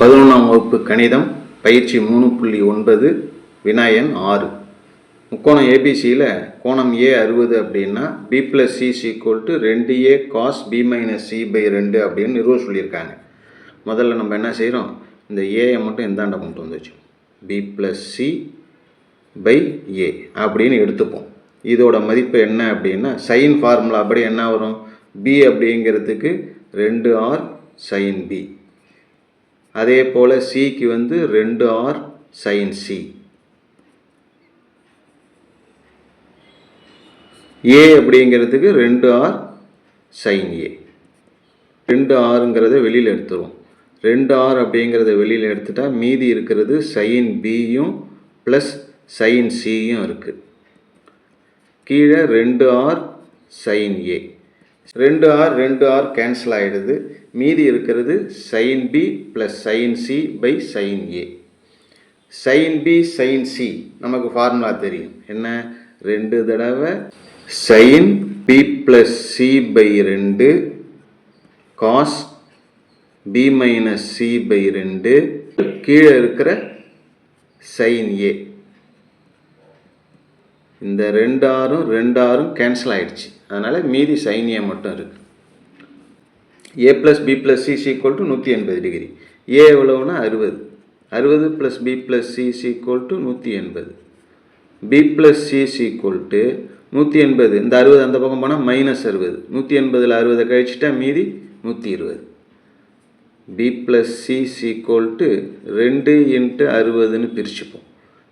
11ஆம் வகுப்பு கணிதம் பயிற்சி 3.9 வினாயன் 6. முக்கோணம் ஏபிசியில் கோணம் ஏ 60 அப்படின்னா B plus C equal 2a cos B minus C by 2 அப்படின்னு நிறுவ சொல்லியிருக்காங்க. முதல்ல நம்ம என்ன செய்கிறோம், இந்த ஏயை மட்டும் எந்தாண்ட கொண்டு வந்துச்சு பி ப்ளஸ் சி பை ஏ அப்படின்னு எடுத்துப்போம். இதோட மதிப்பு என்ன அப்படின்னா சைன் ஃபார்முலா அப்படி என்ன வரும், பி அப்படிங்கிறதுக்கு 2r சைன் பி, அதே போல் சிக்கு 2r சைன் சி, ஏ அப்படிங்கிறதுக்கு 2r சைன் ஏ. 2rங்கிறத வெளியில் எடுத்துருவோம். 2r அப்படிங்கிறத வெளியில் எடுத்துட்டா மீதி இருக்கிறது சைன் பியும் ப்ளஸ் சைன் சியும் இருக்குது. கீழே 2r சைன் ஏ. 2r கேன்சல் ஆகிடுது. மீதி இருக்கிறது sine B plus sine C by sine A. Sine B sine C நமக்கு ஃபார்முலா தெரியும். என்ன, 2 தடவை sine B plus C by 2 cos B minus C by 2 கீழே இருக்கிற சைன் ஏ. இந்த 2rம் கேன்சல் ஆகிடுச்சு. அதனால் மீதி சைன் ஏ மட்டும் இருக்குது. A plus B plus C equal 180 degree. A எவ்வளவுனா 60 plus B plus C equal 180. B plus C equal 180. இந்த 60 அந்த பக்கம் போனால் மைனஸ் 60. 180ல் 60 கழிச்சிட்டா மீதி 120. பி ப்ளஸ் சி ஈக்குவல் 2 × 60ன்னு பிரிச்சுப்போம்.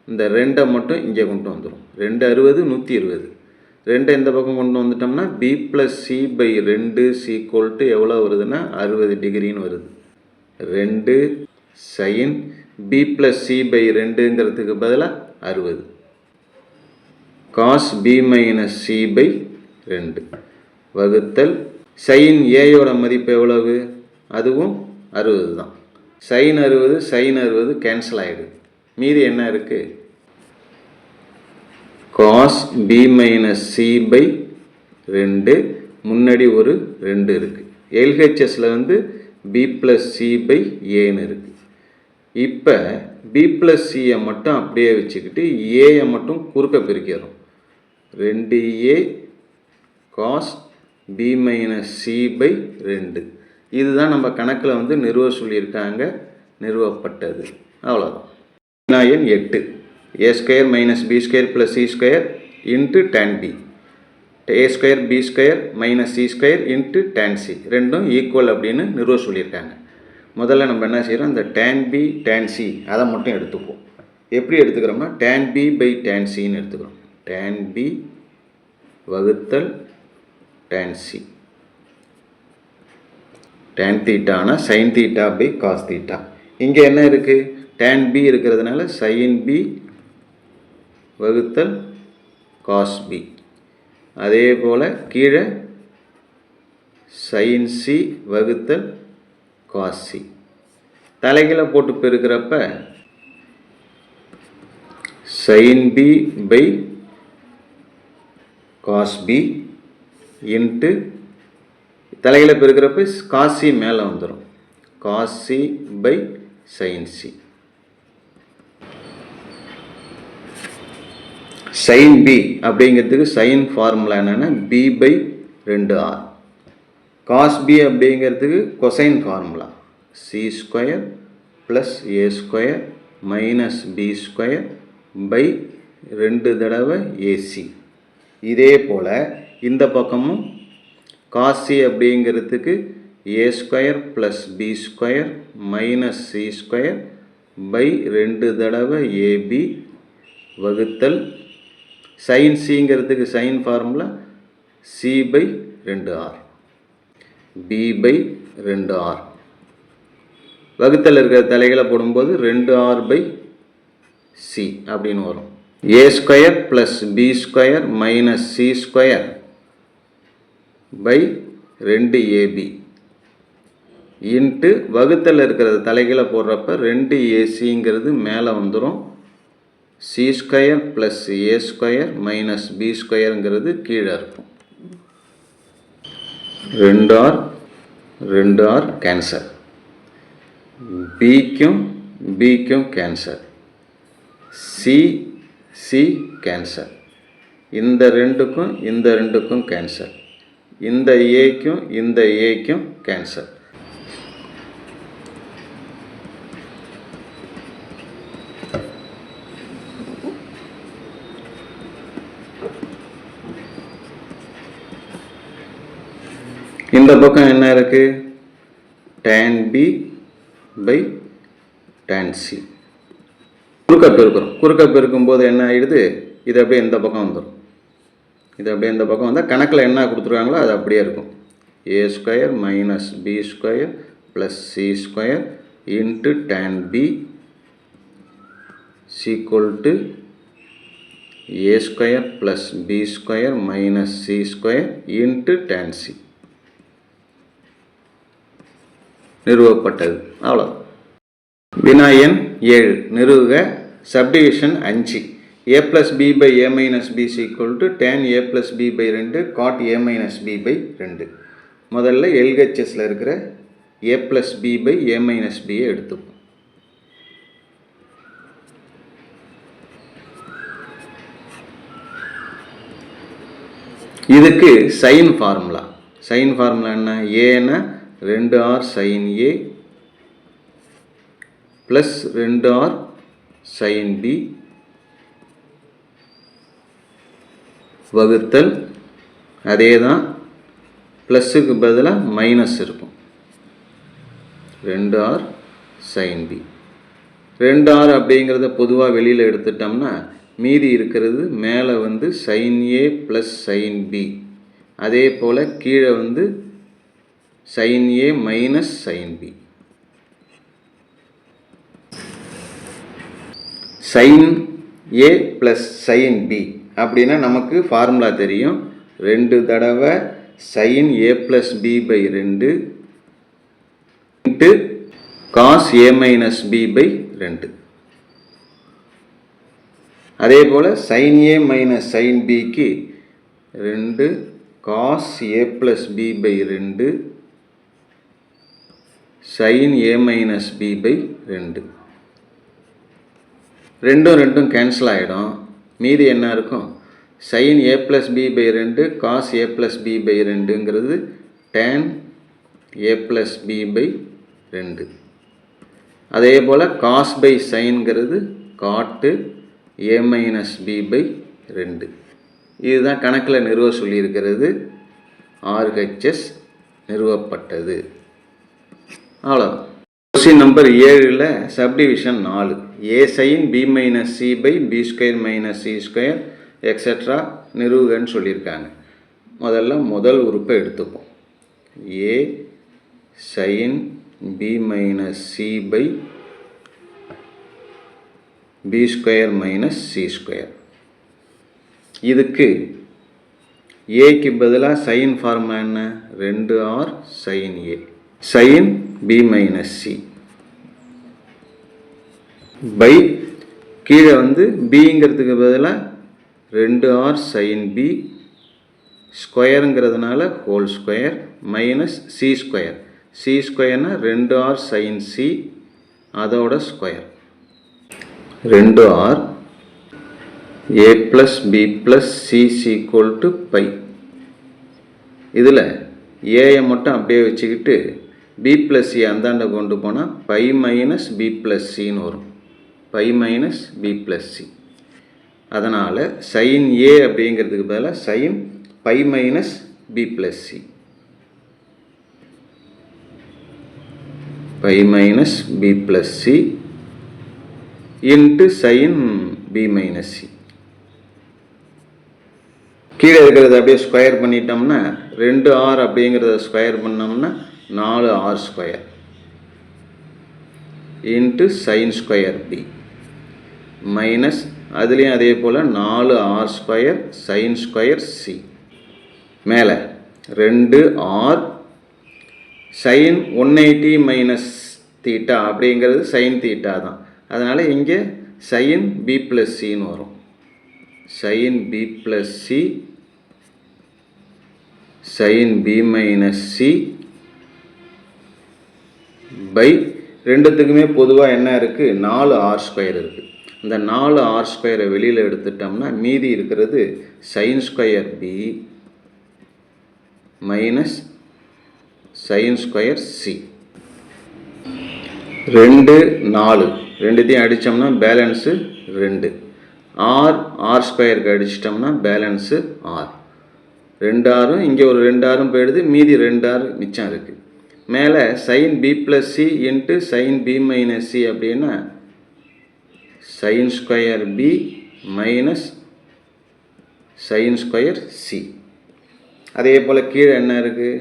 இந்த 2ஐ மட்டும் இங்கே கொண்டு வந்துடும். 2 60 120. 2 இந்த பக்கம் கொண்டு வந்துட்டோம்னா B plus C by 2 equal எவ்வளோ வருதுன்னா 60 டிகிரின்னு வருது. 2 sine B plus C by 2ங்கிறதுக்கு பதிலாக 60 cos B minus C by 2 வகுத்தல் சைன் ஏயோட மதிப்பு எவ்வளவு, அதுவும் 60 தான். சைன் 60 கேன்சல் ஆகிடுது. மீதி என்ன இருக்குது, cos B minus C by 2. முன்னாடி ஒரு 2 இருக்குது. எல்ஹெச்எஸில் பி ப்ளஸ் சி பை ஏன்னு இருக்குது. இப்போ பி ப்ளஸ் சியை மட்டும் அப்படியே வச்சுக்கிட்டு ஏயை மட்டும் குறுக்க பிரிக்கிறோம். 2a cos B minus C by 2. இதுதான் நம்ம கணக்கில் நிறுவ சொல்லியிருக்காங்க. நிறுவப்பட்டது. அவ்வளோதான். வினாயன் 8. a square minus B square plus C square into tan B. a square B square minus C square into tan C ரெண்டும் ஈக்குவல் அப்படின்னு நிறுவ சொல்லியிருக்காங்க. முதல்ல நம்ம என்ன செய்கிறோம், இந்த டேன் பி டேன் சி அதை மட்டும் எடுத்துப்போம். எப்படி எடுத்துக்கிறோம்னா டேன் பி பை டேன் சின்னு எடுத்துக்கிறோம். டேன் பி வகுத்தல் டேன் சி. டேன் தீட்டானா sine theta by cos theta. இங்கே என்ன இருக்குது, டேன் பி இருக்கிறதுனால சைன் பி வகுத்தல் காஸ் பி. அதே போல் கீழே சைன் சி வகுத்தல் காஸ் சி. தலைகளை போட்டு பெருக்கிறப்ப sine B by cos B into தலைகளை பெருக்கிறப்ப காஸ் சி மேலே வந்துடும். Cos C by sine C. Sine B அப்படிங்கிறதுக்கு சைன் ஃபார்முலா என்னென்னா B by 2r. Cos B அப்படிங்கிறதுக்கு cosine formula C square plus A square minus B square by 2 தடவை AC. இதே போல் இந்த பக்கமும் காஸ் சி அப்படிங்கிறதுக்கு A square plus B square minus C square by 2 தடவை AB வகுத்தல் sine சிங்கிறதுக்கு sine formula C by 2r B by 2r. வகுத்தல் இருக்கிற தலைகளை போடும்போது 2r பை சி அப்படின்னு வரும். A square plus B square minus C square by 2ab into வகுத்தல் இருக்கிறது தலைகளை போடுறப்ப 2ac மேலே வந்துடும். C square plus A square minus B ஸ்கொயருங்கிறது கீழே இருக்கும். 2r cancel. பிக்கும் பிக்கும் கேன்சல், சி சி கேன்சல், இந்த ரெண்டுக்கும் கேன்சல், இந்த ஏக்கும் கேன்சல். இந்த பக்கம் என்ன இருக்கு? tan b by tan c. குறுக்க பெருக்கும் போது என்ன ஆயிடுது? இது அப்படியே இந்த பக்கம் வந்துடும். இது அப்படியே இந்த பக்கம் வந்தால் கணக்கில் என்ன கொடுத்துருக்காங்களோ அது அப்படியே இருக்கும். a square minus b square plus c square into tan b equal to a square plus b square minus c square into tan c. நிறுவப்பட்டது. அவ்வளோ. வினா எண் 7 நிறுவுக. Subdivision 5. a plus b by a minus b equal to tan a plus b by 2 cot a minus b by 2. முதல்ல எல்ஹெச்எஸில் இருக்கிற a plus b by a minus b எடுத்துப்போம். இதுக்கு சைன் ஃபார்முலா. சைன் ஃபார்முலா என்ன? ஏன்னா 2r sin a plus 2r sin b வகுத்தல், அதே தான் ப்ளஸுக்கு பதிலாக மைனஸ் இருக்கும், 2r sin b. 2r அப்படிங்கிறத பொதுவாக வெளியில் எடுத்துட்டோம்னா மீதி இருக்கிறது மேலே வந்து sin a plus sin b, அதே போல் கீழே வந்து sin a minus sin b. sin a plus sin b அப்படின்னா நமக்கு ஃபார்முலா தெரியும். 2 தடவை sin a plus b by 2 into cos a minus b by 2. அதே போல் sin a மைனஸ் sin bக்கு 2 cos a plus b by 2 sin a minus b by 2. ரெண்டும் cancel ஆகிடும். மீதி என்ன இருக்கும்? sin a plus b by 2 cos a plus b by 2ங்கிறது tan a plus b by 2. அதே போல் காஸ் பை சைன்கிறது காட்டு a minus b by 2. இதுதான் கணக்கில் நிறுவ சொல்லியிருக்கிறது. RHS நிறுவப்பட்டது. அவ்வளோதான். கொஸ்டின் நம்பர் 7ல் subdivision 4. a sin b minus c by b square minus c square extra நிறுவுகன்னு சொல்லியிருக்காங்க. முதல் உறுப்பை எடுத்துப்போம். a sin b minus c by b square minus c square. இதுக்கு ஏக்கு பதிலாக சைன் ஃபார்முலா என்ன? 2r sin a sin b minus c by கீழே வந்து பிங்கிறதுக்கு பதிலாக 2r sin b ஸ்கொயருங்கிறதுனால whole square minus c square. c ஸ்கொயர்னா 2r sin c அதோட square. 2r a plus b plus c equal to pi. இதில் ஏயை மட்டும் அப்படியே வச்சுக்கிட்டு b ப்ளஸ் c அந்தாண்ட கொண்டு போனால் பை மைனஸ் b ப்ளஸ் சின்னு வரும். Pi minus b plus C. அதனால் sin a அப்படிங்கிறதுக்கு பதிலாக sin pi minus b plus C. Pi minus b plus C into sin b minus C. கீழே இருக்கிறத அப்படியே ஸ்கொயர் பண்ணிட்டோம்னா 2r அப்படிங்கிறத ஸ்கொயர் பண்ணோம்னா 4r square into sine square b minus அதுலேயும் அதே போல் 4r square sine square c. மேலே 2r சைன் 180 மைனஸ் தீட்டா அப்படிங்கிறது சைன் தீட்டா தான். அதனால் இங்கே சைன் b ப்ளஸ் சின்னு வரும். Sine b plus C sine b minus C by ரெண்டுத்துக்குமே பொதுவாக என்ன இருக்குது, 4r² இருக்குது. இந்த 4r² வெளியில் எடுத்துட்டோம்னா மீதி இருக்கிறது sin² b minus sin² c. 2 4 ரெண்டுத்தையும் அடித்தோம்னா பேலன்ஸு 2. r²க்கு அடிச்சிட்டோம்னா பேலன்ஸு r. 2r இங்கே ஒரு 2r போயிடுது, மீதி 2r மிச்சம் இருக்குது. மேலே sin b + c into sin b - c அப்படின்னா sin² b minus sin² c. அதே போல் கீழே என்ன இருக்குது,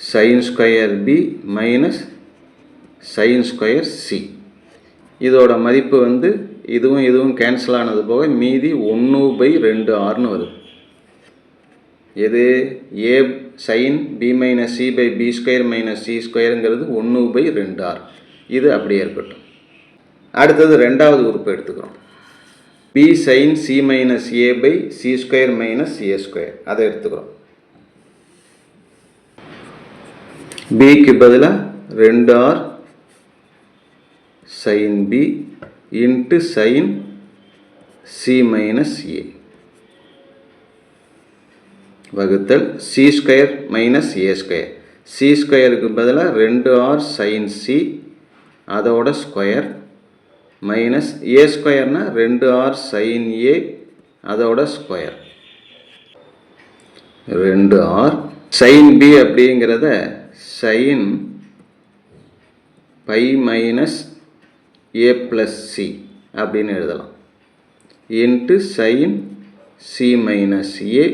sin² b minus sin² c. இதோட மதிப்பு வந்து இதுவும் கேன்சல் ஆனது போக மீதி 1/2rன்னு வருது. எது a sin b - c b² - c²ங்கிறது 1/2r. இது அப்படியே இருக்கட்டும். அடுத்தது ரெண்டாவது உறுப்பு எடுத்துக்கிறோம். b sin c - a c² - a², அதை எடுத்துக்கிறோம். bக்கு பதிலாக 2r sin b into sin c - a வகுத்தல் c² - a². c²க்கு பதிலாக 2r sin c அதோட ஸ்கொயர் மைனஸ் a²னா 2r sin a அதோட ஸ்கொயர். 2r sin b அப்படிங்கிறத sin π மைனஸ் a + c அப்படின்னு எழுதலாம். Into sin c - a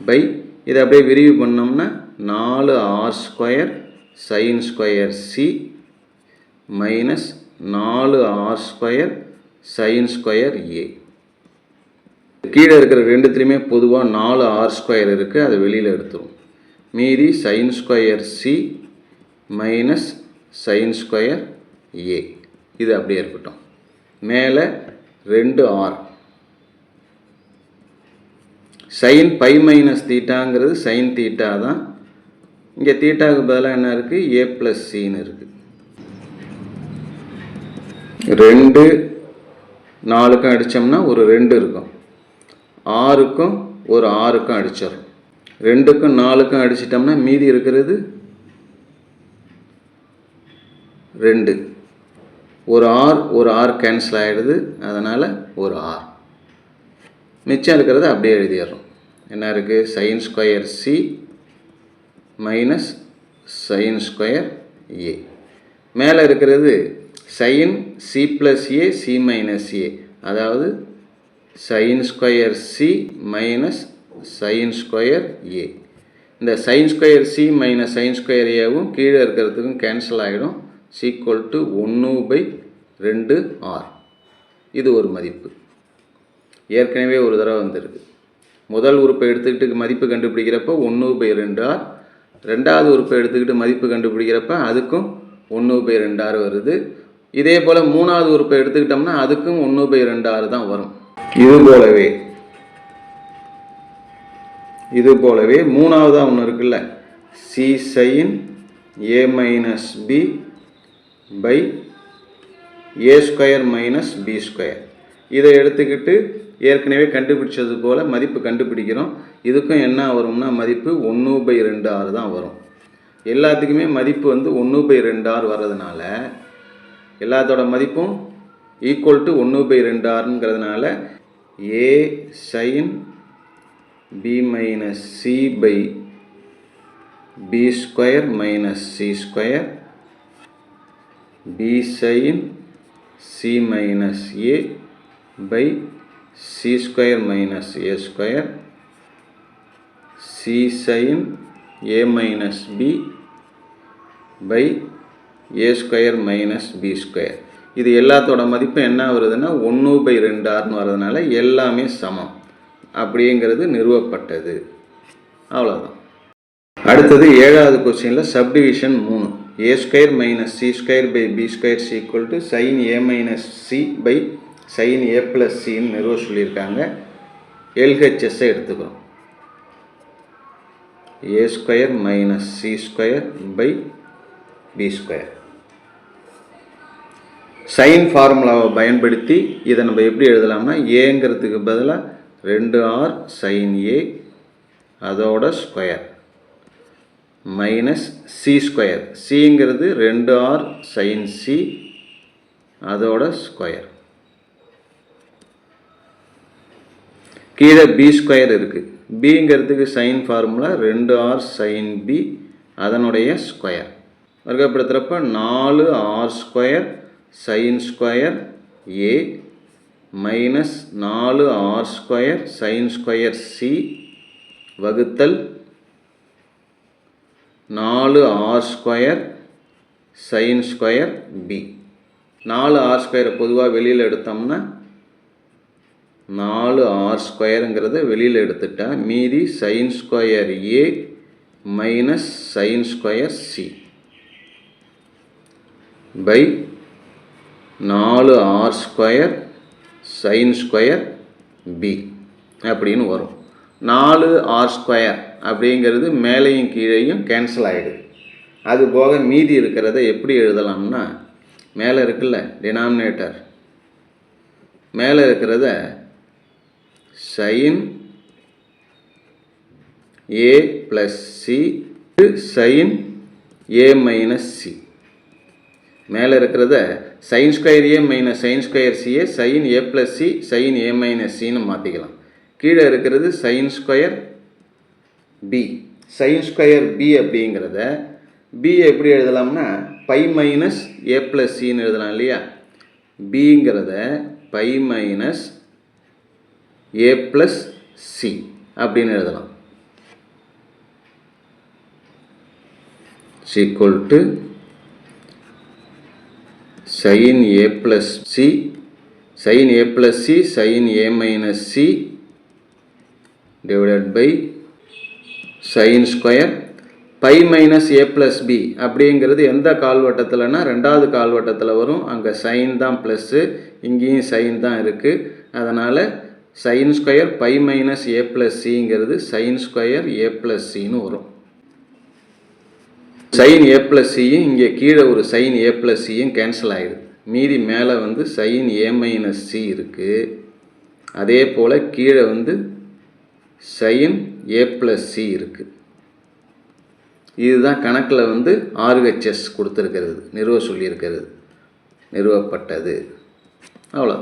by இதை அப்படியே விரிவு பண்ணோம்னா 4r² sin² c minus 4r² sin² a. கீழே இருக்கிற ரெண்டுத்துலேயுமே பொதுவாக 4r² இருக்குது, அதை வெளியில் எடுத்துரும். மீதி sin² c minus sin² a. இது அப்படியே இருக்கட்டும். மேலே 2r sin π மைனஸ் தீட்டாங்கிறது sin தீட்டா தான். இங்கே தீட்டாவுக்கு பதிலாக என்ன இருக்குது, a + cன்னு இருக்குது. 2 4க்கும் அடித்தோம்னா ஒரு 2 இருக்கும். 6க்கும் ஒரு 6க்கும் அடிச்சிடும். 2க்கும் 4க்கும் அடிச்சிட்டோம்னா மீதி இருக்கிறது 2. ஒரு r கேன்சல் ஆகிடுது, அதனால் ஒரு r. மிச்சம் இருக்கிறத அப்படியே எழுதிடுறோம். என்ன இருக்குது, sin² c minus sin² a. மேலே இருக்கிறது sin c + a c - a, அதாவது sin² c minus sin² a. இந்த sin² c மைனஸ் sin² aவும் கீழே இருக்கிறதுக்கும் கேன்சல் ஆகிடும். = 1/2r. இது ஒரு மதிப்பு. ஏற்கனவே ஒரு தடவை வந்துருக்கு. முதல் உறுப்பை எடுத்துக்கிட்டு மதிப்பு கண்டுபிடிக்கிறப்போ 1/2r, ரெண்டாவது உறுப்பை எடுத்துக்கிட்டு மதிப்பு கண்டுபிடிக்கிறப்ப அதுக்கும் 1/2r வருது. இதே போல் மூணாவது உறுப்பை எடுத்துக்கிட்டோம்னா அதுக்கும் 1/2r தான் வரும். இது போலவே மூணாவதாக ஒன்று இருக்குல்ல, c sin a - b by a² - b². இதை எடுத்துக்கிட்டு ஏற்கனவே கண்டுபிடிச்சது போல் மதிப்பு கண்டுபிடிக்கிறோம். இதுக்கும் என்ன வரும்னா மதிப்பு 1/2r தான் வரும். எல்லாத்துக்குமே மதிப்பு வந்து 1/2r வர்றதுனால எல்லாத்தோட மதிப்பும் ஈக்குவல் டு 1/2rங்கிறதுனால a sin b - c by b² - c², b sin c - a by c² - a², c sin a - b by a² - b². இது எல்லாத்தோட மதிப்பு என்ன வருதுன்னா 1/2rன்னு வர்றதுனால எல்லாமே சமம் அப்படிங்கிறது நிறுவப்பட்டது. அவ்வளோதான். அடுத்தது 7வது கொஸ்டினில் subdivision 3. a² - c² by b² = sin a - c by sin a + cன்னு நிறுவ சொல்லியிருக்காங்க. LHS எடுத்துக்கிறோம். A square minus C square by B square. Sine ஃபார்முலாவை பயன்படுத்தி இதை நம்ம எப்படி எழுதலாம்னா, ஏங்கிறதுக்கு பதிலாக 2r சைன் ஏ அதோட ஸ்கொயர் மைனஸ் சி ஸ்கொயர், சிங்கிறது 2r சைன் சி அதோட ஸ்கொயர். கீழே பி ஸ்கொயர் இருக்குது. பிங்கிறதுக்கு sine formula 2r sine B அதனுடைய ஸ்கொயர். வர்க்கப்படுத்துகிறப்ப 4r square sine square A minus 4r square sine square C வகுத்தல் 4r square sine square B. 4r ஸ்கொயரை பொதுவாக வெளியில் எடுத்தோம்னா 4r ஸ்கொயருங்கிறத வெளியில் எடுத்துட்டா மீதி sine square A minus sine square C by 4r square sine square B அப்படின்னு வரும். 4r ஸ்கொயர் அப்படிங்கிறது மேலேயும் கீழேயும் கேன்சல் ஆகிடுது. அது போக மீதி இருக்கிறத எப்படி எழுதலாம்னா, மேலே இருக்குல்ல டினாமினேட்டர், மேலே இருக்கிறத sine A plus C sine A minus C, மேலே இருக்கிறத sine square A minus sine square சியை sine A plus C sine A minus சின்னு மாற்றிக்கலாம். கீழே இருக்கிறது sine square B. Sine square B அப்படிங்கிறத பி எப்படி எழுதலாம்னா பை மைனஸ் ஏ ப்ளஸ் சின்னு எழுதலாம் இல்லையா. பிங்கிறத pi minus A plus C அப்படின்னு எழுதலாம். Equal to sin a plus c sin a plus c sin a minus c divided by sin square pi minus a plus b அப்படிங்கிறது எந்த கால்வட்டத்தில்னா ரெண்டாவது கால்வட்டத்தில் வரும். அங்கே சைன் தான் ப்ளஸ்ஸு, இங்கேயும் சைன் தான் இருக்குது. அதனால் sine square pi minus A plus சிங்கிறது சைன் ஸ்கொயர் ஏ ப்ளஸ் சின்னு வரும். சைன் ஏ ப்ளஸ் சியும் இங்கே கீழே ஒரு சைன் ஏ ப்ளஸ் சியும் கேன்சல் ஆகிடுது. மீதி மேலே வந்து சைன் ஏ மைனஸ் சி இருக்குது. அதே போல் கீழே வந்து சைன் ஏ ப்ளஸ் சி இருக்குது. இதுதான் கணக்கில் வந்து RHS கொடுத்துருக்கிறது, நிறுவ சொல்லியிருக்கிறது, நிறுவப்பட்டது. அவ்வளோ.